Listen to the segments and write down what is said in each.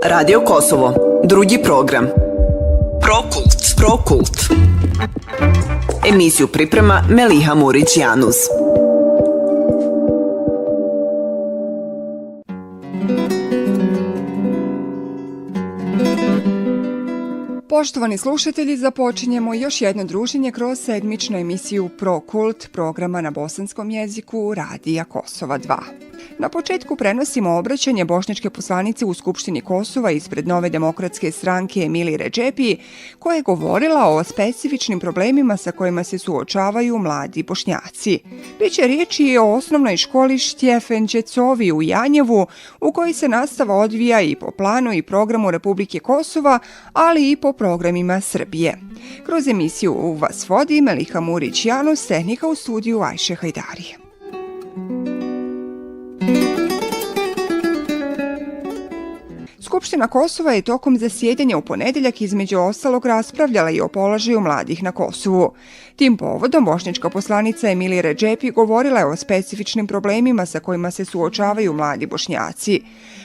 Radio Kosovo, drugi program. Prokult. Emisiju priprema Meliha Murić-Januz. Poštovani slušatelji, započinjemo još jedno druženje kroz sedmičnu emisiju Prokult programa na bosanskom jeziku Radija Kosova 2. Na početku prenosimo obraćanje bošnjačke poslanice u Skupštini Kosova ispred Nove demokratske stranke Emili Redžepi, koja je govorila o specifičnim problemima sa kojima se suočavaju mladi Bošnjaci. Biće riječi i o osnovnoj školi Štjefen Đecovi u Janjevu, u kojoj se nastava odvija i po planu i programu Republike Kosova, ali i po programima Srbije. Kroz emisiju vas vodi Meliha Murić-Januz, tehnika u studiju Ajše Hajdari. Skupština Kosova je tokom zasjedanja u ponedeljak između ostalog raspravljala i o položaju mladih na Kosovu. Tim povodom bošnjačka poslanica Emili Redžepi govorila je o specifičnim problemima sa kojima se suočavaju mladi Bošnjaci.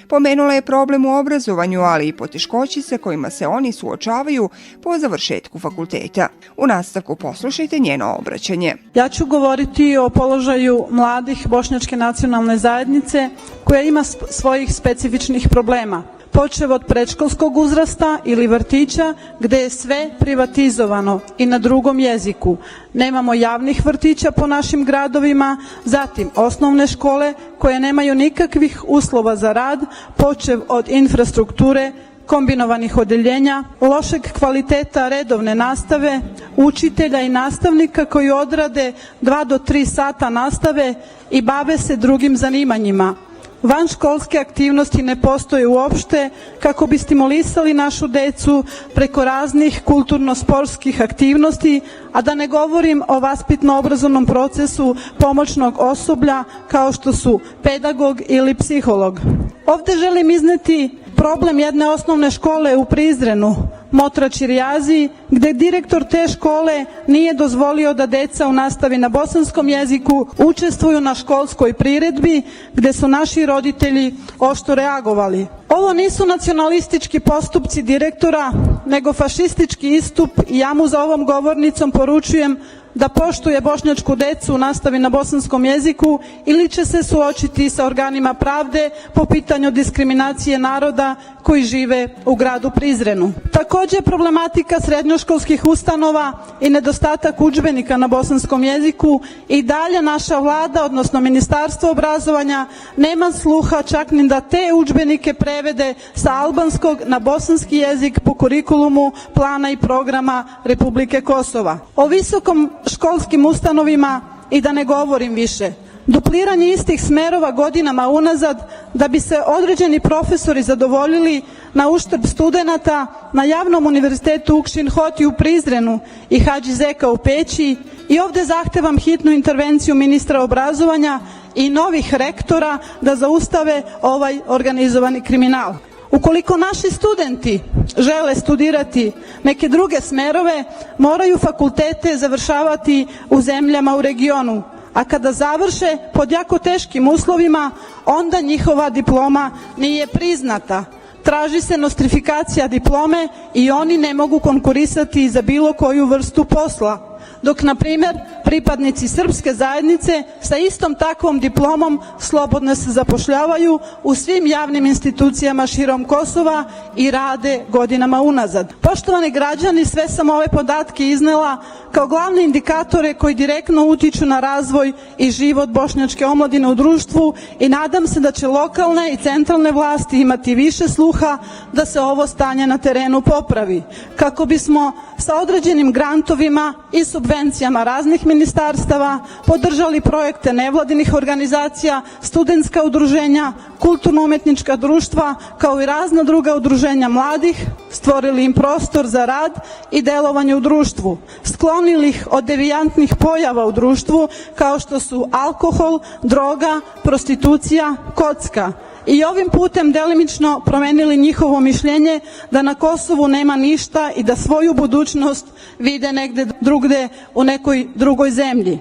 Pomenula je problem u obrazovanju, ali i poteškoći sa kojima se oni suočavaju po završetku fakulteta. U nastavku poslušajte njeno obraćanje. Ja ću govoriti o položaju mladih bošnjačke nacionalne zajednice koja ima svojih specifičnih problema. Počev od predškolskog uzrasta ili vrtića gde je sve privatizovano i na drugom jeziku. Nemamo javnih vrtića po našim gradovima, zatim osnovne škole koje nemaju nikakvih uslova za rad, počev od infrastrukture, kombinovanih odeljenja, lošeg kvaliteta redovne nastave, učitelja i nastavnika koji odrade 2 do 3 sata nastave i bave se drugim zanimanjima. Vanškolske aktivnosti ne postoje uopšte kako bi stimulisali našu decu preko raznih kulturno-sportskih aktivnosti, a da ne govorim o vaspitno-obrazovnom procesu pomoćnog osoblja kao što su pedagog ili psiholog. Ovde želim izneti problem jedne osnovne škole u Prizrenu, Motrač Irjazi, gde direktor te škole nije dozvolio da deca u nastavi na bosanskom jeziku učestvuju na školskoj priredbi, gde su naši roditelji oštro reagovali. Ovo nisu nacionalistički postupci direktora, nego fašistički istup i ja mu za ovom govornicom poručujem da poštuje bošnjačku decu u nastavi na bosanskom jeziku ili će se suočiti sa organima pravde po pitanju diskriminacije naroda koji žive u gradu Prizrenu. Takođe, problematika srednjoškolskih ustanova i nedostatak udžbenika na bosanskom jeziku i dalje naša vlada, odnosno Ministarstvo obrazovanja, nema sluha čak ni da te udžbenike prevede sa albanskog na bosanski jezik po kurikulumu plana i programa Republike Kosova. O visokom školskim ustanovima i da ne govorim više. Dupliranje istih smerova godinama unazad da bi se određeni profesori zadovoljili na uštrb studenata na javnom univerzitetu Ukšin Hoti u Prizrenu i Hadži Zeka u Peći i ovde zahtevam hitnu intervenciju ministra obrazovanja i novih rektora da zaustave ovaj organizovani kriminal. Ukoliko naši studenti žele studirati neke druge smerove, moraju fakultete završavati u zemljama u regionu, a kada završe pod jako teškim uslovima, onda njihova diploma nije priznata. Traži se nostrifikacija diplome i oni ne mogu konkurisati za bilo koju vrstu posla. Dok, na primjer, pripadnici srpske zajednice sa istom takvom diplomom slobodno se zapošljavaju u svim javnim institucijama širom Kosova i rade godinama unazad. Poštovani građani, sve sam ove podatke iznela kao glavne indikatore koji direktno utiču na razvoj i život bošnjačke omladine u društvu i nadam se da će lokalne i centralne vlasti imati više sluha da se ovo stanje na terenu popravi, kako bismo sa određenim grantovima i subvencijama raznih ministarstava podržali projekte nevladinih organizacija, studentska udruženja, kulturno-umetnička društva, kao i razna druga udruženja mladih, stvorili im prostor za rad i delovanje u društvu, sklonili ih od devijantnih pojava u društvu kao što su alkohol, droga, prostitucija, kocka. I ovim putem delimično promenili njihovo mišljenje da na Kosovu nema ništa i da svoju budućnost vide negde drugde u nekoj drugoj zemlji.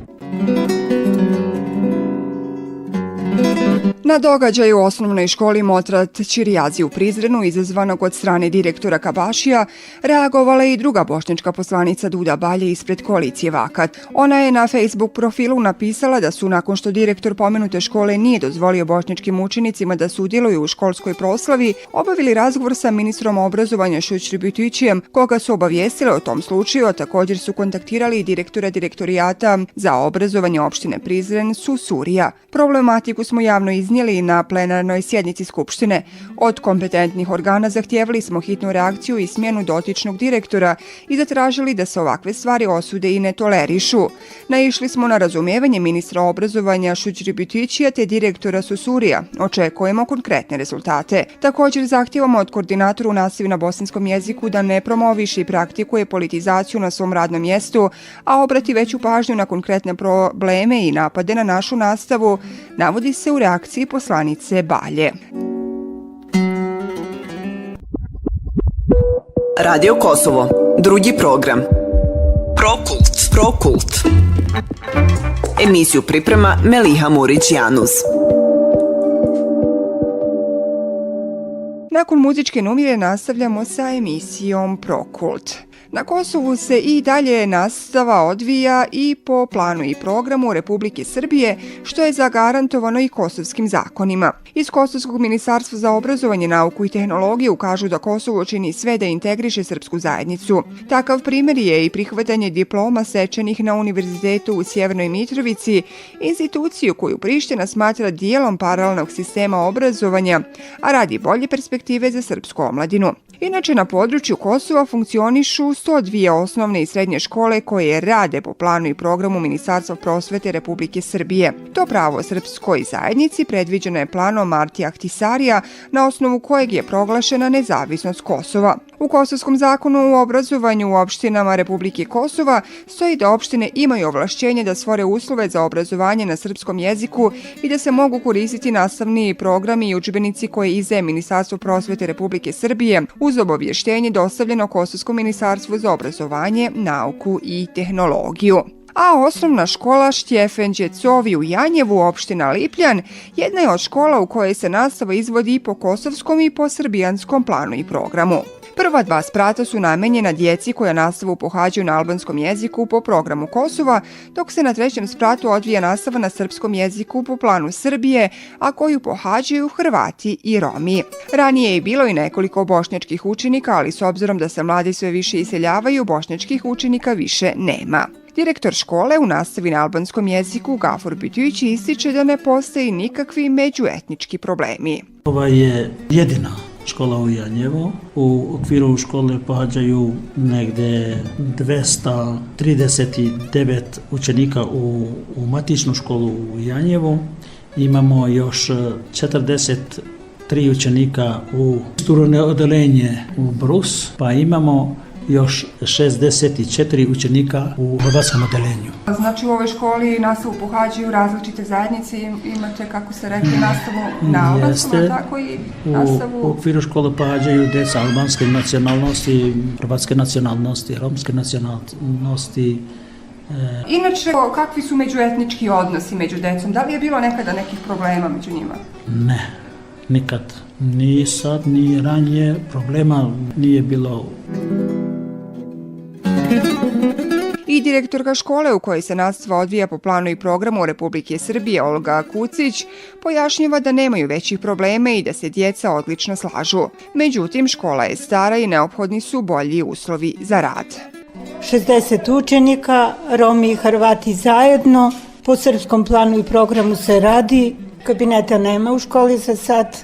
Na događaju u osnovnoj školi Motrat Ćirijazi u Prizrenu, izazvanog od strane direktora Kabašija, reagovala je i druga bošnjačka poslanica Duda Balje ispred koalicije Vakat. Ona je na Facebook profilu napisala da su, nakon što direktor pomenute škole nije dozvolio bošnjačkim učenicima da sudjeluju u školskoj proslavi, obavili razgovor sa ministrom obrazovanja Šućri Butićijem, koga su obavijestile o tom slučaju, a također su kontaktirali i direktora direktorijata za obrazovanje opštine Prizren Susurija. Problematiku smo javno iznijeli na plenarnoj sjednici Skupštine. Od kompetentnih organa zahtijevali smo hitnu reakciju i smjenu dotičnog direktora i zatražili da se ovakve stvari osude i ne tolerišu. Naišli smo na razumijevanje ministra obrazovanja Šućri Butićija te direktora Susurija. Očekujemo konkretne rezultate. Također zahtijevamo od koordinatora u nastavi na bosanskom jeziku da ne promoviše i praktikuje politizaciju na svom radnom mjestu, a obrati veću pažnju na konkretne probleme i napade na našu nastavu, navodi se u reakciji poslanice Balje. Radio Kosovo. Drugi program. Prokult. Emisiju priprema Meliha Murić-Janus. Nakon muzičke numire nastavljamo sa emisijom Prokult. Na Kosovu se i dalje nastava odvija i po planu i programu Republike Srbije, što je zagarantovano i kosovskim zakonima. Iz Kosovskog ministarstva za obrazovanje, nauku i tehnologiju kažu da Kosovo čini sve da integriše srpsku zajednicu. Takav primjer je i prihvatanje diploma stečenih na Univerzitetu u Sjevernoj Mitrovici, instituciju koju Priština smatra dijelom paralelnog sistema obrazovanja, a radi bolje perspektive za srpsku omladinu. Inače, na području Kosova funkcionišu 102 osnovne i srednje škole koje rade po planu i programu Ministarstva prosvete Republike Srbije. To pravo srpskoj zajednici predviđeno je planom Martija Ahtisarija, na osnovu kojeg je proglašena nezavisnost Kosova. U Kosovskom zakonu o obrazovanju u opštinama Republike Kosova stoji da opštine imaju ovlašćenje da stvore uslove za obrazovanje na srpskom jeziku i da se mogu koristiti nastavni programi i udžbenici koje izdaje Ministarstvo prosvete Republike Srbije uz obavještenje dostavljeno Kosovskom ministarstvu za obrazovanje, nauku i tehnologiju. A osnovna škola Štjefen Đecovi u Janjevu, opština Lipljan, jedna je od škola u kojoj se nastava izvodi i po kosovskom i po srbijanskom planu i programu. Prva dva sprata su namenjena djeci koja nastavu pohađaju na albanskom jeziku po programu Kosova, dok se na trećem spratu odvija nastava na srpskom jeziku po planu Srbije, a koju pohađaju Hrvati i Romi. Ranije je bilo i nekoliko bošnjačkih učenika, ali s obzirom da se mladi sve više iseljavaju, bošnjačkih učenika više nema. Direktor škole u nastavi na albanskom jeziku Gafur Bitić ističe da ne postoji nikakvi međuetnički problemi. Ova je jedina škola u Janjevu. U okviru škole pohađaju negde 239 učenika u matičnu školu u Janjevu. Imamo još 43 učenika u strukturno odelenje u Brus, pa imamo još 64 učenika u hrvatskom odelenju. Znači u ovoj školi nastavu pohađaju različite zajednice, imate, kako ste rekli, nastavu na albanskom, tako i nastavu... U okviru škole pohađaju djeca albanske nacionalnosti, hrvatske nacionalnosti, romske nacionalnosti. Inače, kakvi su međuetnički odnosi među djecom? Da li je bilo nekada nekih problema među njima? Ne, nikad. Ni sad, ni ranije problema nije bilo. I direktorka škole u kojoj se nastava odvija po planu i programu Republike Srbije, Olga Kucić, pojašnjava da nemaju većih problema i da se djeca odlično slažu. Međutim, škola je stara i neophodni su bolji uslovi za rad. 60 učenika, Romi i Hrvati zajedno, po srpskom planu i programu se radi, kabineta nema u školi za sad,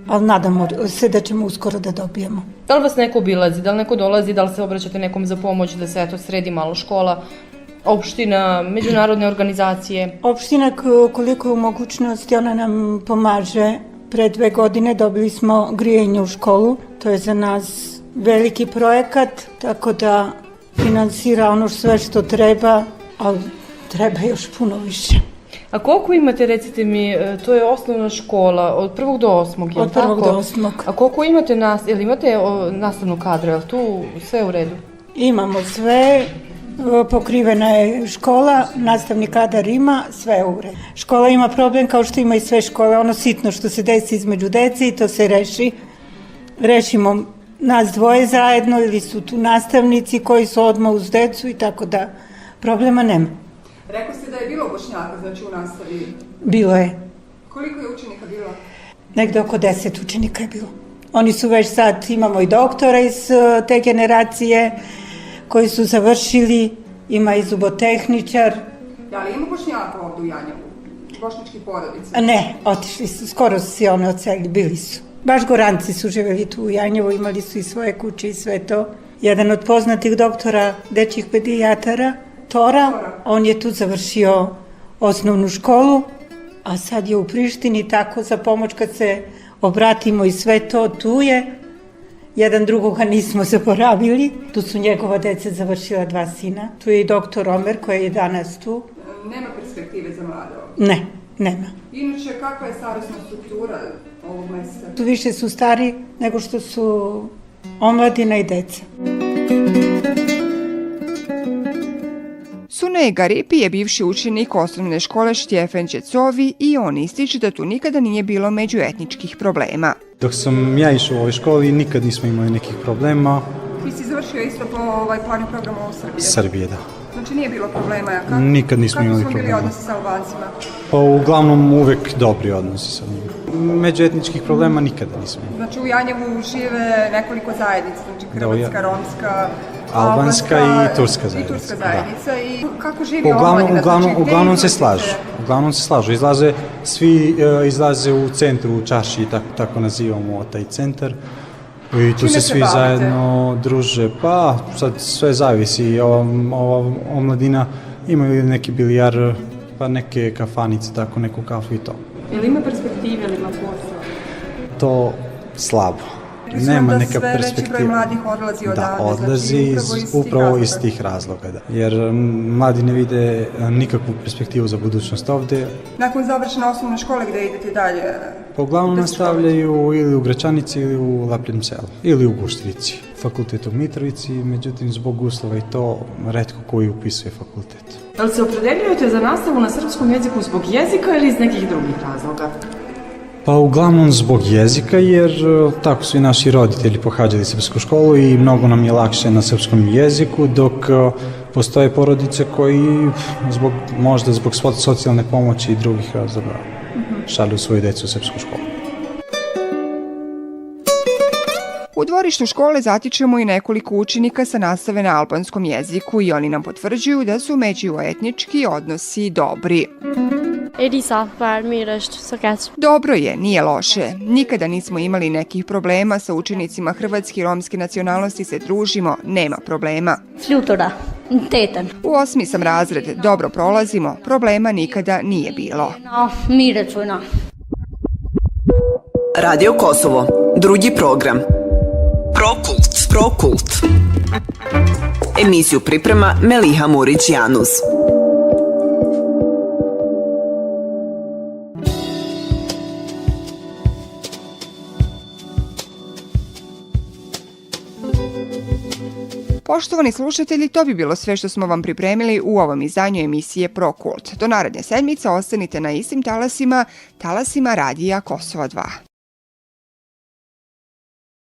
ali nadamo se da ćemo uskoro da dobijemo. Da li vas neko obilazi, da li neko dolazi, da li se obraćate nekom za pomoć da se sredi malo škola, opština, međunarodne organizacije? Opština, koliko je u mogućnosti, ona nam pomaže. Pre 2 godine dobili smo grijanje u školu, to je za nas veliki projekat, tako da finansira ono sve što treba, ali treba još puno više. A koliko imate, recite mi, to je osnovna škola od 1. do 8. Od 1. do 8. A koliko imate nastavnog kadra, je li tu sve u redu? Imamo sve, Pokrivena je škola, nastavni kadar ima, sve je u redu. Škola ima problem kao što ima i sve škole, ono sitno što se desi između dece i to se reši. Rešimo nas dvoje zajedno ili su tu nastavnici koji su odmah uz decu i tako da problema nema. Rekli ste da je bilo Bošnjaka, znači u nastavi. Bilo je. Koliko je učenika bilo? Negde oko 10 učenika je bilo. Oni su već sad, imamo i doktora iz te generacije koji su završili, ima i zubotehničar. Da li ima Bošnjaka ovdje u Janjevu? Bošnjački porodice? Ne, otišli su, skoro su se one odselili, bili su. Baš Goranci su živjeli tu u Janjevu, imali su i svoje kuće i sve to. Jedan od poznatih doktora dečjih pedijatara, Tora, on je tu završio osnovnu školu, a sad je u Prištini, tako za pomoć kad se obratimo i sve to, tu je. Jedan drugoga nismo zaboravili. Tu su njegova deca završila 2 sina. Tu je i doktor Omer koji je danas tu. Nema perspektive za mlade ovdje? Ne, nema. Inače, kakva je starosna struktura ovog mesta? Tu više su stari nego što su omladina i deca. Sunay Garipi je bivši učenik osnovne škole Štjefen Đecovi i on ističe da tu nikada nije bilo međuetničkih problema. Dok sam ja išao u ovoj školi, nikad nismo imali nekih problema. Ti si završio isto po planu programa u Srbiji? Srbije, da. Znači nije bilo problema? Nikad nismo imali problema. Kako su bili problema. odnosi sa Albancima? Pa uglavnom uvek dobri odnosi sa njima. Međuetničkih problema nikada nismo imali. Znači u Janjevu žive nekoliko zajednica, znači hrvatska, romska, albanska i turska zajednica. I turska zajednica. I kako živi omladina? Uglavnom se slažu. Uglavnom se slažu. Svi izlaze u centru, u čaši, tako nazivamo taj centar. I tu se svi zajedno druže. Pa sad sve zavisi. Ova omladina imaju neki bilijar, pa neke kafanice, tako neku kafu i to. Ili ima perspektive, ili ima posao? To slabo. Nema neka perspektiva. Sve veći broj mladih odlazi odavde. Da, odlazi upravo iz tih razloga. Da. Jer mladi ne vide nikakvu perspektivu za budućnost ovde. Nakon završene osnovne škole gde idete dalje? Pa uglavnom nastavljaju ili u Gračanici ili u Lapljevem selu. Ili u Guštrici. Fakultet u Mitrovici, međutim zbog uslova i to retko koji upisuje fakultet. Da li se opredeljujete za nastavu na srpskom jeziku zbog jezika ili iz nekih drugih razloga? Pa uglavnom zbog jezika, jer tako su i naši roditelji pohađali srpsku školu i mnogo nam je lakše na srpskom jeziku, dok postoje porodice koji možda zbog socijalne pomoći i drugih razloga šalju svoju decu u srpsku školu. U dvorištu škole zatičemo i nekoliko učenika sa nastave na albanskom jeziku i oni nam potvrđuju da su međuetnički odnosi dobri. Dobro je, nije loše. Nikada nismo imali nekih problema sa učenicima hrvatske i romske nacionalnosti, se družimo, nema problema. U 8. sam razred, dobro prolazimo, problema nikada nije bilo. Radio Kosovo, drugi program. Prokult. Emisiju priprema Meliha Murić-Janus. Poštovani slušatelji, to bi bilo sve što smo vam pripremili u ovom izdanju emisije Prokult. Do naredne sedmice ostanite na istim talasima Radija Kosova 2.